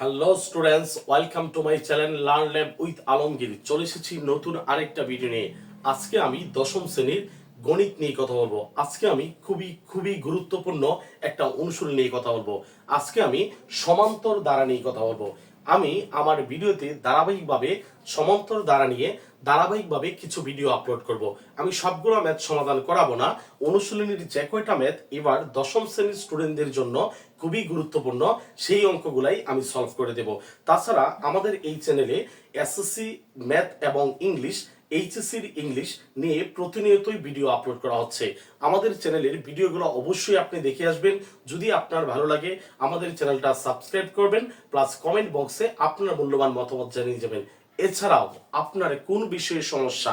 Hello students, welcome to my channel learn lab with Alamgir. চলে এসেছি নতুন আরেকটা ভিডিও নিয়ে। আজকে আমি দশম শ্রেণীর গণিত নিয়ে কথা বলবো। আজকে আমি খুবই গুরুত্বপূর্ণ একটা অনুশীলন নিয়ে কথা বলবো। আজকে আমি সমান্তর দ্বারা নিয়ে কথা বলবো। আমি আমার ভিডিওতে সমান্তর দ্বারা নিয়ে ধারাবাহিকভাবে কিছু ভিডিও আপলোড করব। আমি সবগুলো ম্যাথ সমাধান করাবো না। অনুশীলনীর যে কয়টা ম্যাথ এবার দশম শ্রেণীর স্টুডেন্টদের জন্য খুবই গুরুত্বপূর্ণ, সেই অঙ্কগুলাই আমি সলভ করে দেব। তাছাড়া আমাদের এই চ্যানেলে এসএসসি ম্যাথ এবং ইংলিশ, এইচএসসির ইংলিশ নিয়ে প্রতিনিয়তই ভিডিও আপলোড করা হচ্ছে। আমাদের চ্যানেলের ভিডিওগুলো অবশ্যই আপনি দেখে আসবেন। যদি আপনার ভালো লাগে আমাদের চ্যানেলটা সাবস্ক্রাইব করবেন, প্লাস কমেন্ট বক্সে আপনার মূল্যবান মতামত জানিয়ে যাবেন। এছাড়াও আপনার কোন বিষয়ে সমস্যা,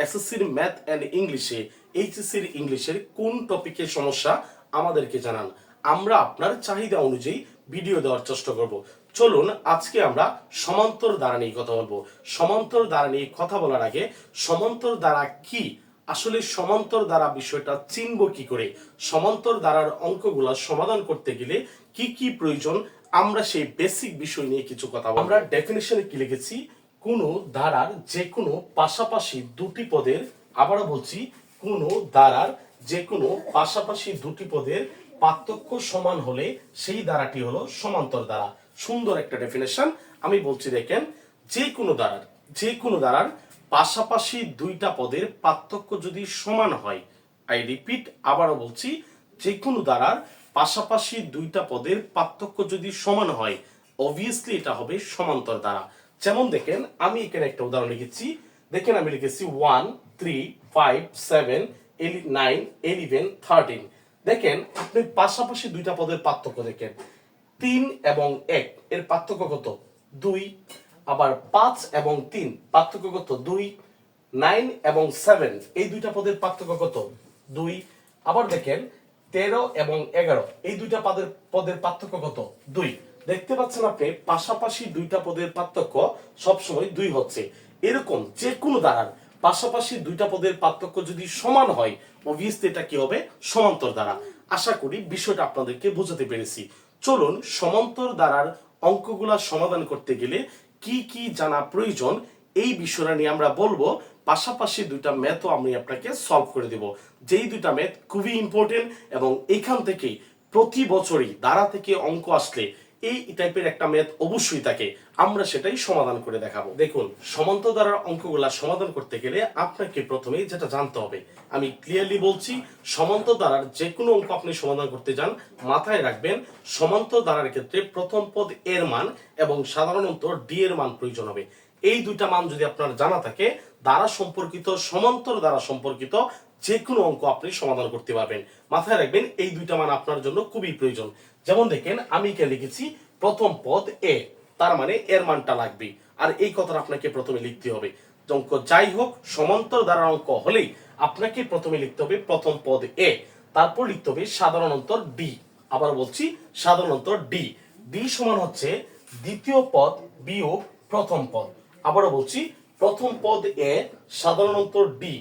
এসএসসির ম্যাথ অ্যান্ড ইংলিশে, এইচএসসির ইংলিশের কোন টপিকে সমস্যা আমাদেরকে জানান। আমরা আপনার চাহিদা অনুযায়ী ভিডিও দেওয়ার চেষ্টা করব। চলুন আজকে আমরা সমান্তর দ্বারা নিয়ে কথা বলবো। সমান্তর দ্বারা নিয়ে কথা বলার আগে সমান্তর দ্বারা কি, আসলে সমান্তর দ্বারা বিষয়টা চিনব কি করে, সমান্তর দ্বারার অঙ্কগুলা সমাধান করতে গেলে কি কি প্রয়োজন, আমরা সেই বেসিক বিষয় নিয়ে কিছু কথা বলবো। আমরা ডেফিনিশনে কি লিখেছি, কোন ধারার যে কোনো পাশাপাশি দুটি পদের, আবারও বলছি, কোন ধারার যে কোনো পাশাপাশি দুটি পদের পার্থক্য সমান হলে সেই ধারাটি হলো সমান্তর ধারা। সুন্দর একটা ডেফিনেশন আমি বলছি, দেখেন, যে কোনো ধারার পাশাপাশি দুইটা পদের পার্থক্য যদি সমান হয়, আই রিপিট, আবারও বলছি, যে কোনো ধারার পাশাপাশি দুইটা পদের পার্থক্য যদি সমান হয়, অবভিয়াসলি এটা হবে সমান্তর ধারা। যেমন দেখেন, আমি এখানে একটা উদাহরণ লিখেছি। দেখেন, আমি লিখেছি 1 3 5 7 9 11 13। দেখেন, আপনি পাশাপাশি দুইটা পদের পার্থক্য দেখেন, 3 এবং 1 এর পার্থক্য কত? 2। আবার 5 এবং 3 পার্থক্য কত? 2। 9 এবং 7 এই দুইটা পদের পার্থক্য কত? 2। আবার দেখেন 13 এবং 11 এই দুইটা পদের পার্থক্য কত? 2। দেখতে পাচ্ছেন আপনি, পাশাপাশি দুইটা পদের পার্থক্য সবসময় 2 হচ্ছে। এরকম যে কোনো ধারার পাশাপাশি দুইটা পদের পার্থক্য যদি সমান হয়, অবভিয়াসলি এটা কি হবে? সমান্তর ধারা। আশা করি বিষয়টা আপনাদেরকে বোঝাতে পেরেছি। চলুন সমান্তর ধারার অঙ্কগুলা সমাধান করতে গেলে কি কি জানা প্রয়োজন এই বিষয়টা নিয়ে আমরা বলবো। পাশাপাশি দুইটা ম্যাথও আমি আপনাকে সলভ করে দেব, যেই দুইটা ম্যাথ খুবই ইম্পর্টেন্ট এবং এখান থেকেই প্রতি বছরই ধারা থেকে অঙ্ক আসলে এই টাইপের একটা ম্যাথ অবশ্যই থাকে, আমরা সেটাই সমাধান করে দেখাবো। দেখুন, সমান্তর ধারার অঙ্কগুলা সমাধান করতে গেলে আপনাকে প্রথমেই যেটা জানতে হবে, আমি ক্লিয়ারলি বলছি, সমান্তর ধারার যে কোনো অঙ্ক আপনি সমাধান করতে যান, মাথায় রাখবেন সমান্তর ধারার ক্ষেত্রে প্রথম পদ এর মান এবং সাধারণত ডি এর মান প্রয়োজন হবে। এই দুইটা মান যদি আপনার জানা থাকে, দ্বারা সম্পর্কিত, সমান্তর দ্বারা সম্পর্কিত যে কোনো অঙ্ক আপনি সমাধান করতে পারবেন। মাথায় রাখবেন এই দুইটা মান আপনার জন্য খুবই প্রয়োজন। যেমন দেখেন, আমি এখানে লিখেছি প্রথম পদ এ, তার মানে এর মানটা লাগবে, আর এই কথাটা আপনাকে প্রথমে লিখতে হবে। অঙ্ক যাই হোক, সমান্তর দ্বারা অঙ্ক হলেই আপনাকে প্রথমে লিখতে হবে প্রথম পদ এ, তারপর লিখতে হবে সাধারণ অন্তর ডি। আবার বলছি, সাধারণ অন্তর ডি। ডি সমান হচ্ছে দ্বিতীয় পদ বিয়োগ প্রথম পদ। আবারও বলছি, প্রথম পদ এ, সাধারণ অন্তর ডি।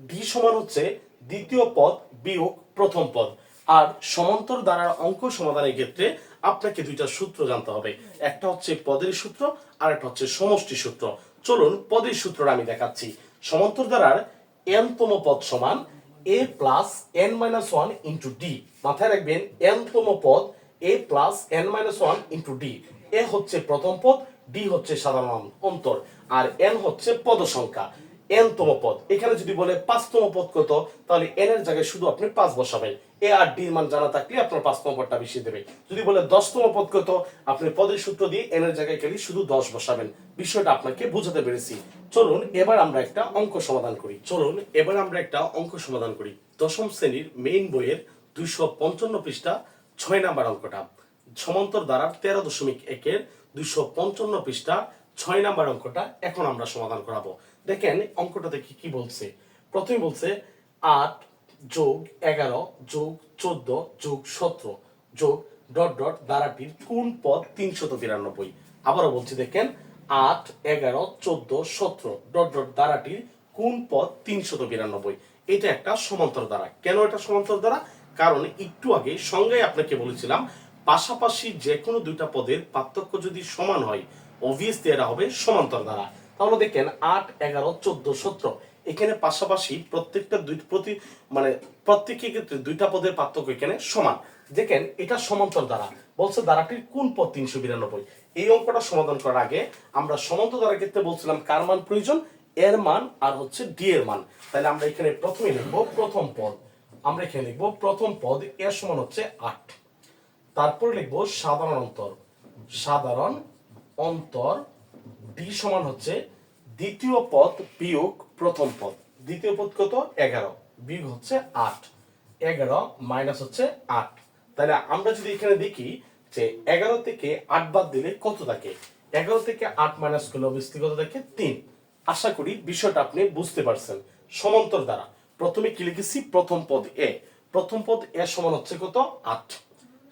ডি সমান হচ্ছে দ্বিতীয় পদ বিয়োগ প্রথম পদ। আর সমান্তর দ্বারার অঙ্ক সমাধানের ক্ষেত্রে আপনাকে দুইটা সূত্র জানতে হবে, একটা হচ্ছে পদের সূত্র আর একটা হচ্ছে সমষ্টি সূত্র। চলুন পদের সূত্রটা আমি দেখাচ্ছি। সমান্তর দ্বারার n তম পদ সমান a plus n minus one into D. মাথায় রাখবেন n তম পদ a plus n minus one into D. এ হচ্ছে প্রথম পদ, ডি হচ্ছে সাধারণ অন্তর, আর n হচ্ছে পদ সংখ্যা। n তম পদ, এখানে যদি বলে 5 তম পদ কত, তাহলে n এর জায়গায় শুধু আপনি 5 বসাবেন। এ আর ডি মান জানা থাকলে আপনার 5 তম পদটা বেশি দেবে। যদি বলে 10 তম পদ কত, আপনি পদের সূত্র দিয়ে n এর জায়গায় খালি শুধু 10 বসাবেন। বিষয়টা আপনাকে বোঝাতে পেরেছি। চলুন এবার আমরা একটা অঙ্ক সমাধান করি। দশম শ্রেণীর মেইন বইয়ের 255 পৃষ্ঠা 6 নাম্বার অঙ্কটা, সমান্তর দ্বারা 13.1 এর 255 পৃষ্ঠা 6 নাম্বার অঙ্কটা এখন আমরা সমাধান করাবো। দেখেন অঙ্কটাতে কি বলছে। প্রথমে বলছে 8 যোগ 11 যোগ 14 যোগ 17 যোগ ডট ডট দ্বারাটির কোন পদ 392। আবারও বলছি, দেখেন 8 11 14 17 ডট ডট দ্বারাটির কোন পদ 392। এটা একটা সমান্তর দ্বারা। কেন এটা সমান্তর দ্বারা? কারণ একটু আগে সংজ্ঞায় আপনাকে বলেছিলাম পাশাপাশি যে কোনো দুইটা পদের পার্থক্য যদি সমান হয় অবভিয়াসলি এটা হবে সমান্তর দ্বারা। তাহলে দেখেন 8, 11, 14, 17 এখানে পাশাপাশি প্রত্যেকটা প্রত্যেকের ক্ষেত্রে দুইটা পদের পার্থক্য এখানে সমান। দেখেন এটা সমান্তর দ্বারা, বলছে দ্বারাটির কোন পদ 392। এই অঙ্কটা সমাধান করার আগে আমরা সমান্তর দ্বারার ক্ষেত্রে বলছিলাম কার মান প্রয়োজন, এর মান আর হচ্ছে ডি এর মান। তাহলে আমরা এখানে প্রথমে লিখবো প্রথম পদ, আমরা এখানে লিখবো প্রথম পদ এর সমান হচ্ছে 8। তারপর লিখবো সাধারণ অন্তর, সাধারণ অন্তর ডি সমান হচ্ছে দ্বিতীয় পদ বিয়োগ প্রথম পদ। দ্বিতীয় পদ কত, 11 বিয়োগ হচ্ছে 8, 11 মাইনাস হচ্ছে 8। তাহলে আমরা যদি এখানে দেখি যে 11 থেকে 8 বাদ দিলে কত থাকে, 11 থেকে 8 মাইনাস করলে অবশ্যই কত থাকে, 3। আশা করি বিষয়টা আপনি বুঝতে পারছেন। সমান্তর দ্বারা প্রথমে কি লিখেছি, প্রথম পদ এ, প্রথম পদ এ সমান হচ্ছে কত, 8।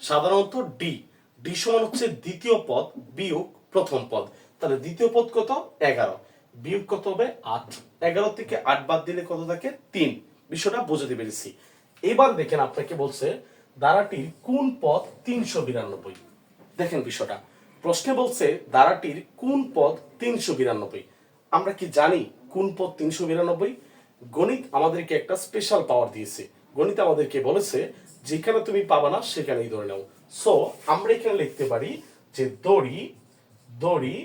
সাধারণত ডি, ডি সমান হচ্ছে দ্বিতীয় পদ বিয়োগ প্রথম পদ। তাহলে দ্বিতীয় পদ কত, 11 বিয়োগ কত হবে 8, 11 থেকে 8 বাদ দিলে কত থাকে, 3। বিষয়টা বুঝতে পেরেছি। এবার দেখেন আপনাকে বলছে ধারাটির কোন পদ 392। দেখেন বিষয়টা প্রশ্নে বলছে ধারাটির কোন পদ 392। আমরা কি জানি কোন পদ 392? গণিত আমাদেরকে একটা স্পেশাল পাওয়ার দিয়েছে। গণিত আমাদেরকে বলেছে যেখানে তুমি পাবা না সেখানেই ধরে নাও। সো আমরা এখানে লিখতে পারি যে দড়ি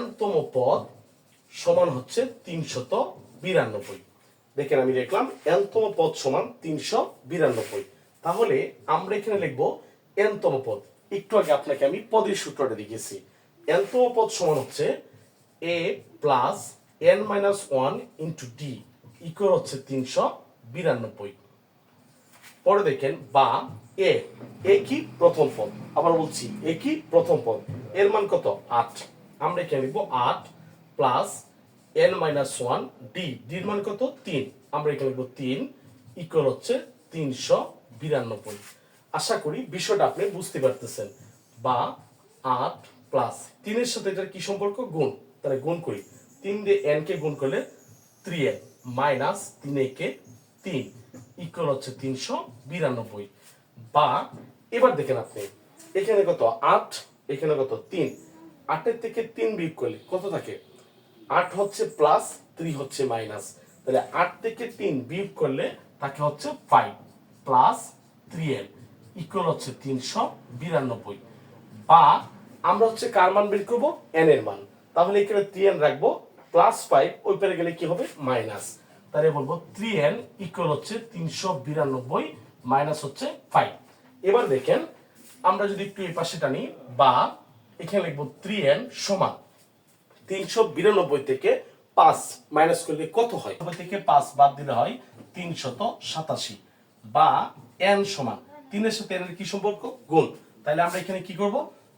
n-তম পদ সমান হচ্ছে 392। দেখেন আমি লিখলাম n-তম পদ সমান 392। তাহলে আমরা এখানে লিখবো n-তম পদ। একটু আগে আপনাকে আমি পদের সূত্রটা দেখিয়েছি। n-তম পদ সমান হচ্ছে a plus n-1 into D equal হচ্ছে 392। পরে দেখেন বা এ কি প্রথম পদ, আবার বলছি এ কি প্রথম পদ, এর মান কত, 8। আমরা এখানে লিখবো 8 প্লাস n-1 ডি, ডির মান কত, 3। আমরা এখানে লিখবো 3 ইকুয়াল হচ্ছে 392। আশা করি বিষয়টা আপনি বুঝতে পারতেছেন। বা 8 প্লাস 3 এর সাথে এটার কি সম্পর্ক, গুণ। তাহলে গুণ করি, 3 দিয়ে n কে গুণ করলে 3n মাইনাস 3 কে 3 ইকুয়াল হচ্ছে 392। বা এবার দেখেন আপনি এখানে কত 8, এখানে কত 3, 8 এর থেকে 3 বিয়োগ করলে কত থাকে, 8 হচ্ছে প্লাস, 3 হচ্ছে মাইনাস। তাহলে 8 থেকে 3 বিয়োগ করলে তাকে হচ্ছে 5 প্লাস 3n ইকুয়াল হচ্ছে 392। বা আমরা হচ্ছে কার মান বের করবো, n এর মান। তাহলে এখানে 3n রাখবো, প্লাস 5 ওই পারে গেলে কি হবে, মাইনাস। তাহলে বলবো 3n ইকুয়াল হচ্ছে 392 মাইনাস হচ্ছে 5। এবার দেখেন আমরা যদি একটু এই পাশে টানি, বা এখানে লিখবো 3n সমান 392 থেকে 5 মাইনাস করলে কত হয়, থেকে 5 বাদ দিলে হয় 387। বা n সমান 3 এর সাথে n এর কি সম্পর্ক, গুণ। তাহলে আমরা এখানে কি করব,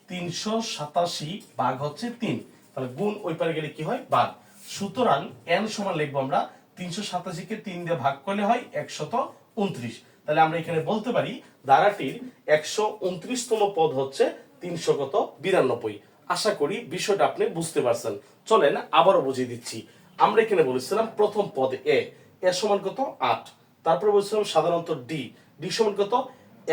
387 ভাগ হচ্ছে 3, তাহলে গুণ ওই পারে গেলে কি হয়, ভাগ। সুতরাং n সমান লিখবো আমরা 387 কে 3 দিয়ে ভাগ করলে হয় 129। তাহলে আমরা এখানে বলতে পারি ধারাটির 129তম পদ হচ্ছে 392। আশা করি বিষয়টা আপনি বুঝতে পারছেন। চলেন আবারও বুঝিয়ে দিচ্ছি। আমরা এখানে বলেছিলাম প্রথম পদ এ, এর সমান কত, 8। তারপরে বলেছিলাম সাধারণত ডি, ডি সমান কত,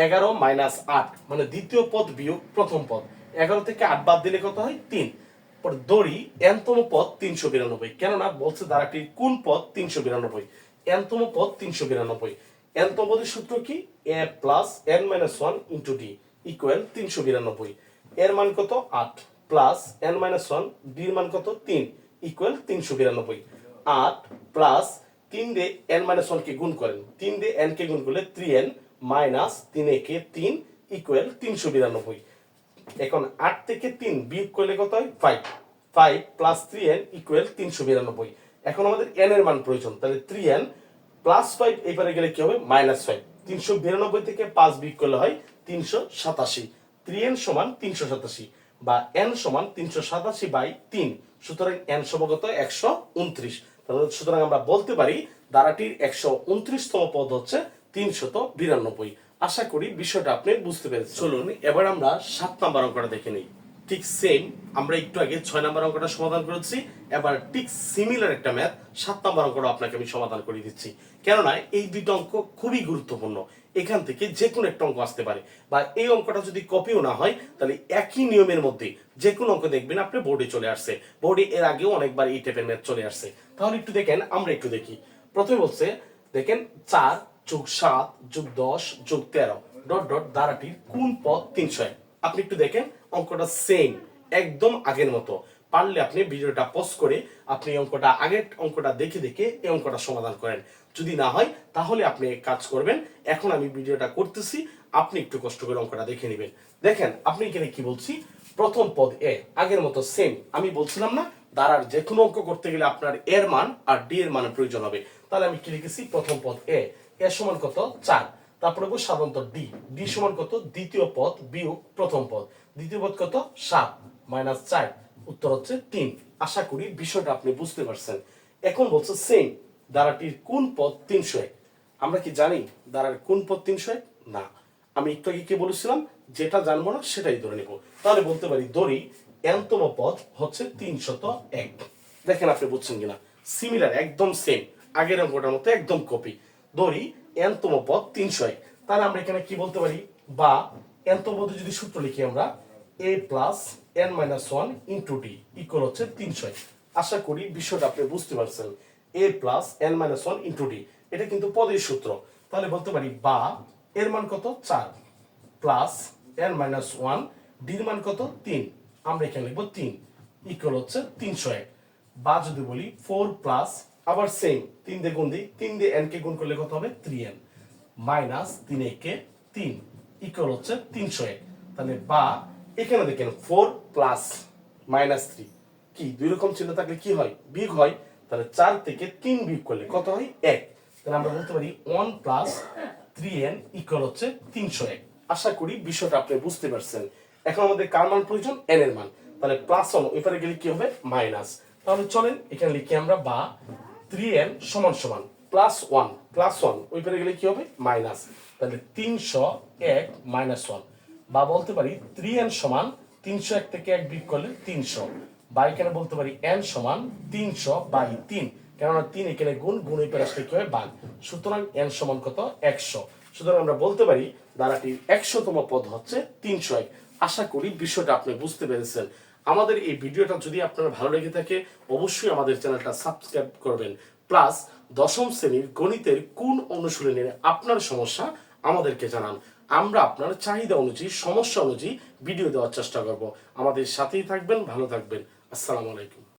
11 মাইনাস 8, মানে দ্বিতীয় পদ বিয়োগ প্রথম পদ। 11 থেকে 8 বাদ দিলে কত হয়, 3। পর দড়ি n-তম পদ 392। কেননা বলছে ধারাটির কোন পদ 392, n-তম পদ 392। n-তম পদের সূত্র কি, a plus n-1 into D equal 392। এর মান কত, 8 প্লাস n-1 ডির মান কত, 3 ইকুয়াল 392। 8 প্লাস 3 দিয়ে n-1 কে গুণ করেন, 3 দিয়ে n কে গুণ করলে 3n মাইনাস 3 কে 3 ইকুয়াল 392। এখন 8 থেকে 3 বিয়োগ করলে কত হয়, 5, 5 প্লাস 3n ইকুয়াল 392। এখন আমাদের n এর মান প্রয়োজন, তাহলে 3n প্লাস 5 এই পারে গেলে কি হবে, মাইনাস 5। 392 থেকে 5 বিয়োগ করলে হয় 387। 3n সমান 387 বা n সমান 387 বাই 3। সুতরাং n সমাগত 129। তাহলে সুতরাং আমরা বলতে পারি ধারাটির 129তম পদ হচ্ছে 392। আশা করি বিষয়টা আপনি বুঝতে পেরেছেন। চলুন এবার আমরা 7 নাম্বার অঙ্কটা দেখে নিই। ঠিক সেম আমরা একটু আগে 6 নাম্বার অঙ্কটা সমাধান করেছি, এবার ঠিক সিমিলার একটা ম্যাথ 7 নাম্বার অঙ্কটা আপনাকে আমি সমাধান করে দিচ্ছি। কেননা এই দুটো অঙ্ক খুবই গুরুত্বপূর্ণ। এখান থেকে যে কোনো একটা অঙ্ক আসতে পারে, বা এই অঙ্কটা যদি কপিও না হয় তাহলে একই নিয়মের মধ্যে যে কোনো অঙ্ক দেখবেন আপনি বোর্ডে চলে আসছে। বোর্ডে এর আগেও অনেকবার এই টাইপের ম্যাথ চলে আসছে। তাহলে একটু দেখেন, আমরা একটু দেখি। প্রথমে বলছে দেখেন 4 যোগ 7 যোগ 10 যোগ 13 ডট ডট দ্বারাটির কোন পদ 301। আপনি একটু দেখেন অঙ্কটা সেম, একদম আগের মতো। পারলে আপনি ভিডিওটা পজ করে আপনি অঙ্কটা আগের অঙ্কটা দেখে দেখে এই অঙ্কটা সমাধান করেন। যদি না হয় তাহলে আপনি কাজ করবেন, এখন আমি ভিডিওটা করতেছি, আপনি একটু কষ্ট করে অঙ্কটা দেখে নেবেন। দেখেন আপনি এখানে কি বলছি, প্রথম পদ এ আগের মতো সেম। আমি বলছিলাম না দ্বারার যে কোনো অঙ্ক করতে গেলে আপনার এর মান আর ডি এর মানের প্রয়োজন হবে। তাহলে আমি কি লিখেছি, প্রথম পদ এ সমান কত 4, তারপরে সাধারণত ডি, ডি সমান কত দ্বিতীয় পদ বিয়োগ প্রথম পদ, দ্বিতীয় পদ কত 7 মাইনাস 4, উত্তর হচ্ছে 3। আশা করি বিষয়টা আপনি বুঝতে পারছেন। এখন বলছে সেম দ্বারাটির কোন পদ 301। আমরা কি জানি দ্বারার কোন পদ 301? না। আমি একটু আগে কি বলেছিলাম, যেটা জানবো না সেটাই ধরে নেব। তাহলে বলতে পারি ধরি এনতম পদ হচ্ছে 301। দেখেন আপনি বুঝছেন কিনা, সিমিলার, একদম সেম, আগের অঙ্কটার মতো একদম কপি। ধরি এনতম পদ 301, তাহলে আমরা এখানে কি বলতে পারি, বা এনতম পদে যদি সূত্র লিখি আমরা a plus n minus 1 into D equal হচ্ছে 301। আশা করি বিষয়টা আপনি বুঝতে পারছেন। a plus n minus 1 into D, এটা কিন্তু পদের সূত্র। তাহলে বলতে পারি বা এর মান কত 4 প্লাস n মাইনাস 1, ডির মান কত 3, আমরা এখানে লিখবো 3 ইকুয়াল হচ্ছে 301। বা যদি বলি 4 প্লাস, আবার সেম 3 দিয়ে গুণ দিই, 3 দিয়ে n কে গুণ করলে কত হবে 3n মাইনাস 3 কে 3 ইকুয়াল হচ্ছে 301। তাহলে বা এখানে দেখেন 4 প্লাস মাইনাস 3, কি দুই রকম চিহ্ন থাকলে কি হয়, বিয়োগ হয়। তাহলে 4 থেকে 3 বিয়োগ করলে কত হয় 1। তাহলে আমরা বলতে পারি 1 প্লাস 3n ইকুয়াল হচ্ছে 301। আশা করি বিষয়টা আপনি বুঝতে পারছেন। এখন আমাদের কার মান প্রয়োজন, n এর মান। তাহলে প্লাস 1 এপারে গেলে কি হবে মাইনাস। তাহলে চলেন এখানে লিখি আমরা বা 3n সমান সমান প্লাস 1 প্লাস 1 ওই পারে গেলে কি হবে মাইনাস। তাহলে 301 মাইনাস 1, বা বলতে পারি 3n সমান 301 থেকে 1 বিয়োগ করলে 300, বা এখানে বলতে পারি n সমান 300 বাই 3, কেননা 3 এখানে গুণ, গুণ ওই পারে আসলে কি হয় ভাগ, সুতরাং n সমান কত 100। সুতরাং আমরা বলতে পারি দ্বারাটির 100তম পদ হচ্ছে 301। আশা করি বিষয়টা আপনি বুঝতে পেরেছেন। আমাদের এই ভিডিওটা যদি আপনার ভালো লেগে থাকে অবশ্যই আমাদের চ্যানেলটা সাবস্ক্রাইব করবেন। প্লাস দশম শ্রেণীর গণিতের কোন অনুশীলনের আপনার সমস্যা আমাদেরকে জানান, আমরা আপনার চাহিদা অনুযায়ী সমস্যা অনুযায়ী ভিডিও দেওয়ার চেষ্টা করব। আমাদের সাথেই থাকবেন, ভালো থাকবেন। আসসালামু আলাইকুম।